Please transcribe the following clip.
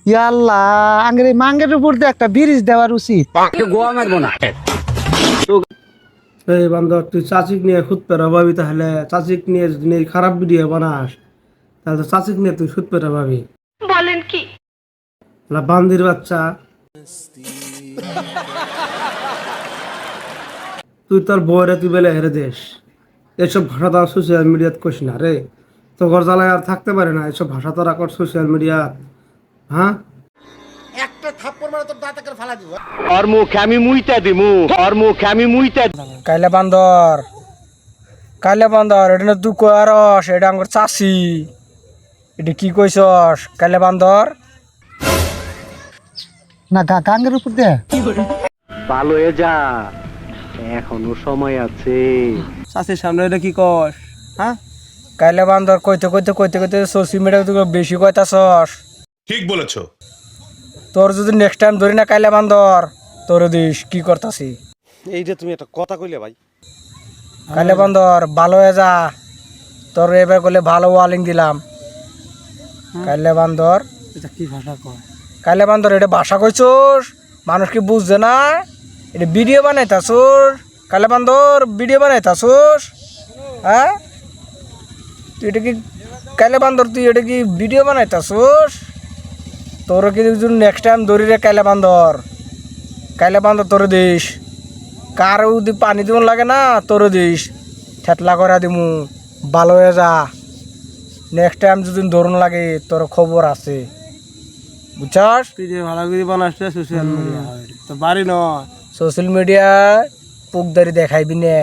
ইয়াল্লাহ আঙ্গের মাঙ্গের উপর দিয়ে একটা ব্রিজ দেওয়ার উচিত। গোয়া মারবো না। এই বান্দর তুই চাচিক নিয়ে খুদ পেরা ভাবি, তাহলে চাচিক নিয়ে যদি এই খারাপ ভিডিও বানাস তাহলে তো চাচিক নিয়ে তুই খুদ পেরা ভাবি। বলেন কি? বান্দির বাচ্চা, তুই তোর বউরে তুই বেলে হেরে দেশ। এসব ভাষা তো সোশ্যাল মিডিয়াত কইস না রে, তো ঘর জ্বালায় আর থাকতে পারে না। এসব ভাষা তো রাখর সোশ্যাল মিডিয়া। হ্যাঁ, ওর মুখে আমি মুইতা দিমু, ওর মুখে আমি মুইতা। কাইলে বান্দর এটা না তুই কয়ারস, এটা আমার চাষি, এটা কি কইছস? কাইলে বান্দর না গাঙ্গের উপর দিয়ে ভালো হয়ে যা, এখনো সময় আছে। চাচির সামনে এটা কি কস? হ্যাঁ, কাইলে বান্দর কইতে সোশ্যাল মিডিয়া তুই বেশি কইতাছস। ঠিক বলেছো। তোর যদি নেক্সট টাইম ধরি না কাইলে বান্দর, তোর দিস কি করতাছি। এই যে তুমি একটা কথা কইলে ভাই, কাইলে বান্দর ভালো হয়ে যা, তোর এবার করলে ভালো ওয়ালিং দিলাম। কাইলে বান্দর এটা কি ভাষা কয়? কাইলে বান্দর এটা ভাষা কইছস, মানুষ কি বুঝছে না? এটা ভিডিও বানাইতাছস, কাইলে বান্দর ভিডিও বানাইতাছস। হ্যাঁ, তুই এটা কি কাইলে বান্দর, তুই এটা কি ভিডিও বানাইতাছস? তোর কি নেক্সট টাইম ধরি রে কাইলে বান্দর তোর দিস। কার যদি পানি দিব লাগে না, তোর দিস ঠেতলা করে দিমু। ভালো হয়ে যা, নেক্সট টাইম যদি ধরুন লাগে তোর খবর আছে, বুঝছস? তুই যে ভালো করে বানাস সোশ্যাল মিডিয়া, তো বাড়ি নয়। সোশ্যাল মিডিয়ায় পুকদারি দেখাইবি না।